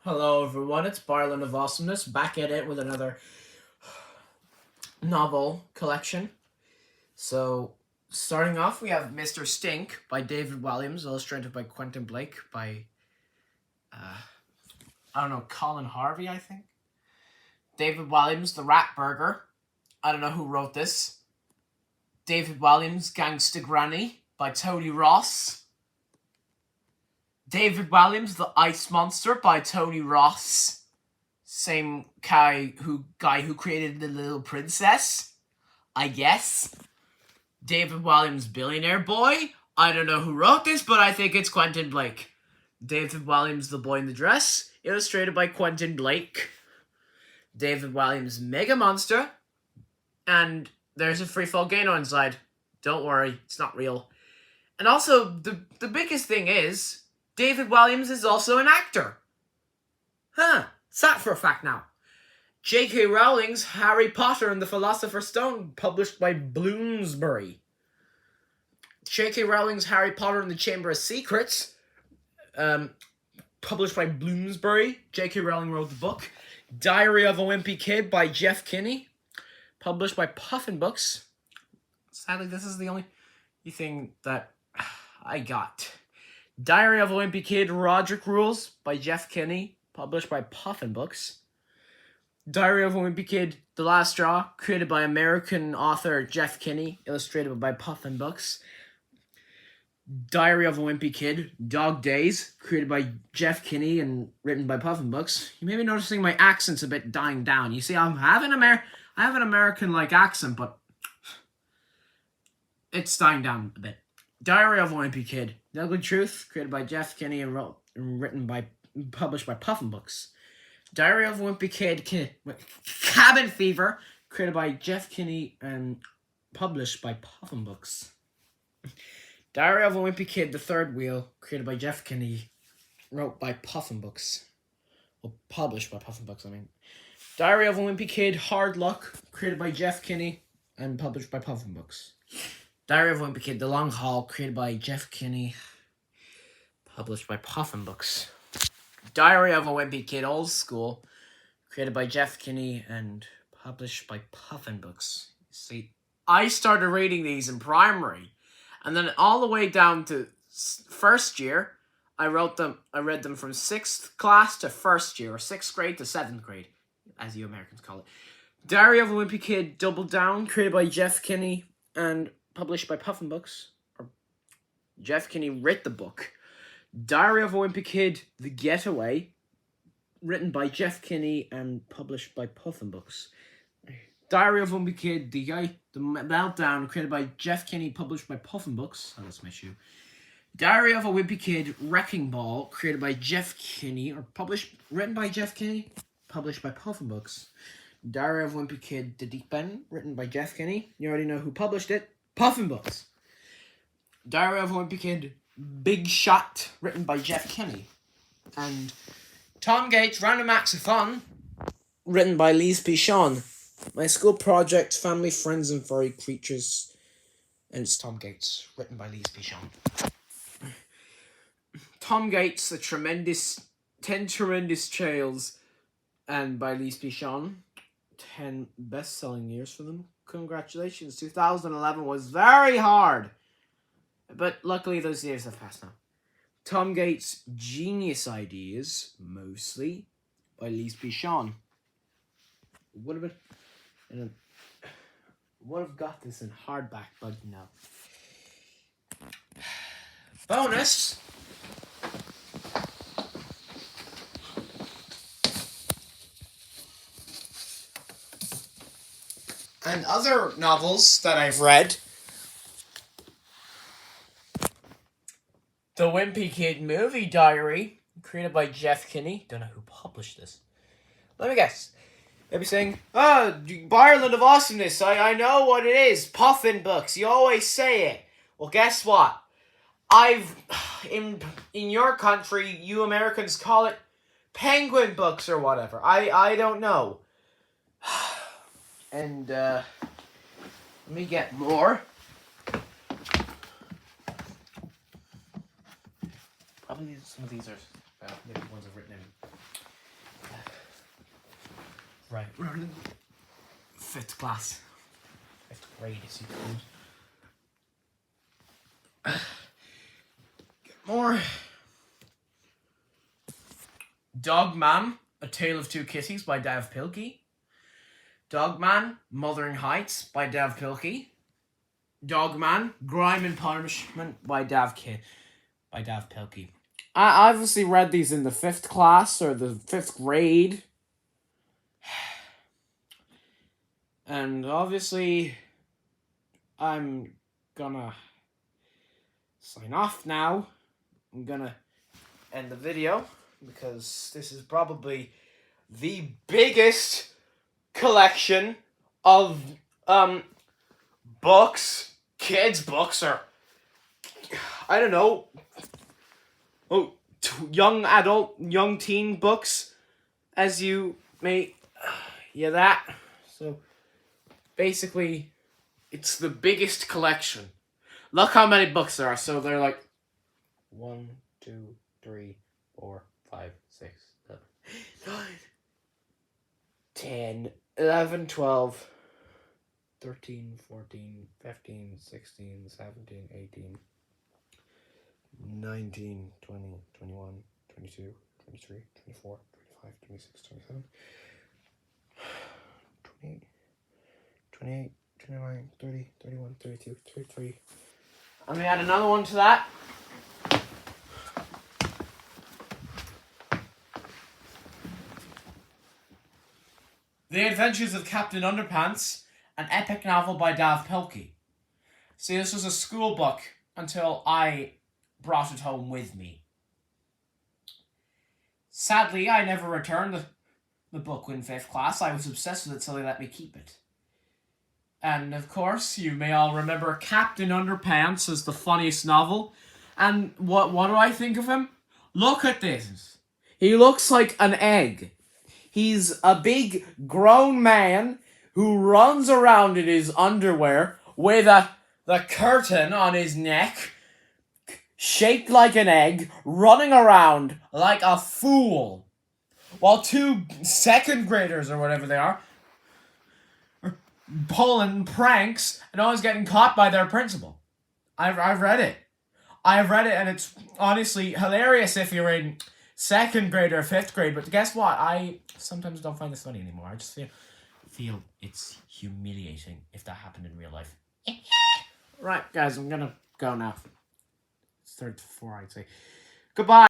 Hello, everyone. It's Barlin of Awesomeness back at it with another novel collection. So, starting off, we have Mr. Stink by David Walliams, illustrated by Quentin Blake, by Colin Harvey, I think. David Walliams, The Rat Burger. I don't know who wrote this. David Walliams, Gangsta Granny by Tony Ross. David Walliams, The Ice Monster by Tony Ross. Same guy who created The Little Princess, I guess. David Walliams, Billionaire Boy. I don't know who wrote this, but I think it's Quentin Blake. David Walliams, The Boy in the Dress, illustrated by Quentin Blake. David Walliams, Mega Monster. And there's a free volcano inside. Don't worry, it's not real. And also, the biggest thing is, David Walliams is also an actor. It's that for a fact now. J.K. Rowling's Harry Potter and the Philosopher's Stone, published by Bloomsbury. J.K. Rowling's Harry Potter and the Chamber of Secrets, published by Bloomsbury. J.K. Rowling wrote the book. Diary of a Wimpy Kid by Jeff Kinney, published by Puffin Books. Sadly, this is the only thing that I got. Diary of a Wimpy Kid, Roderick Rules by Jeff Kinney, published by Puffin Books. Diary of a Wimpy Kid, The Last Straw, created by American author Jeff Kinney, illustrated by Puffin Books. Diary of a Wimpy Kid, Dog Days, created by Jeff Kinney and written by Puffin Books. You may be noticing my accent's a bit dying down. You see, I have an American-like accent, but it's dying down a bit. Diary of a Wimpy Kid, The Ugly Truth, created by Jeff Kinney and published by Puffin Books. Diary of a Wimpy Kid, Cabin Fever, created by Jeff Kinney and published by Puffin Books. Diary of a Wimpy Kid, The Third Wheel, created by Jeff Kinney, wrote by Puffin Books. Well, published by Puffin Books, I mean. Diary of a Wimpy Kid, Hard Luck, created by Jeff Kinney and published by Puffin Books. Diary of a Wimpy Kid, The Long Haul, created by Jeff Kinney, published by Puffin Books. Diary of a Wimpy Kid, Old School, created by Jeff Kinney and published by Puffin Books. See, I started reading these in primary, and then all the way down to first year, I read them from 6th class to first year, or 6th grade to 7th grade, as you Americans call it. Diary of a Wimpy Kid, Double Down, created by Jeff Kinney and published by Puffin Books. Jeff Kinney wrote the book. Diary of a Wimpy Kid, The Getaway, written by Jeff Kinney and published by Puffin Books. Diary of a Wimpy Kid, The Meltdown, created by Jeff Kinney, published by Puffin Books. Oh, that's my shoe. Diary of a Wimpy Kid, Wrecking Ball, created by Jeff Kinney, written by Jeff Kinney, published by Puffin Books. Diary of a Wimpy Kid, The Deep End, written by Jeff Kinney. You already know who published it. Puffin Books. Diary of a Wimpy Kid, Big Shot, written by Jeff Kinney. And Tom Gates, Random Acts of Fun, written by Lise Pichon. My school project, Family, Friends, and Furry Creatures. And it's Tom Gates, written by Lise Pichon. Tom Gates, 10 Tremendous Tales, and by Lise Pichon. 10 best-selling years for them. Congratulations. 2011 was very hard. But luckily those years have passed now. Tom Gates' Genius Ideas, mostly, by Lise Pichon. Would have got this in hardback, but no. Bonus! And other novels that I've read. The Wimpy Kid Movie Diary, created by Jeff Kinney. Don't know who published this. Let me guess. They'll be saying, Barland of Awesomeness, I know what it is. Puffin Books, you always say it. Well, guess what? In your country, you Americans call it Penguin Books or whatever. I don't know. And, let me get more. Probably some of these are maybe ones I've written in. Right. We're in 5th class. 5th grade, as you call it. More. Dogman, A Tale of Two Kitties by Dav Pilkey. Dogman, Mothering Heights by Dav Pilkey. Dogman, Grime and Punishment by Dav Pilkey. I obviously read these in the 5th class or the 5th grade. And obviously, I'm gonna sign off now. I'm gonna end the video because this is probably the biggest collection of books, kids' books, or I don't know, young teen books, as you may, that. So basically, it's the biggest collection. Look how many books there are. So they're like 1, 2, 3, 4, 5, 6, 7, 8, 9, 10, 11, 12, 13, 14, 15, 16, 17, 18, 19, 20, 21, 22, 23, 24, 25, 26, 27, 28, 28, 29, 30, 31, 32, 33. Let me add another one to that. The Adventures of Captain Underpants, an epic novel by Dav Pilkey. See, this was a school book until I brought it home with me. Sadly, I never returned the book in 5th class. I was obsessed with it, so they let me keep it. And, of course, you may all remember Captain Underpants as the funniest novel. And what do I think of him? Look at this. He looks like an egg. He's a big, grown man who runs around in his underwear with the curtain on his neck, shaped like an egg, running around like a fool. While 2 second graders, or whatever they are pulling pranks and always getting caught by their principal. I've read it. And it's honestly hilarious if you're in 2nd grade or 5th grade, but guess what? I sometimes don't find this funny anymore. I just feel it's humiliating if that happened in real life. Right, guys, I'm gonna go now. It's 3 to 4, I'd say. Goodbye.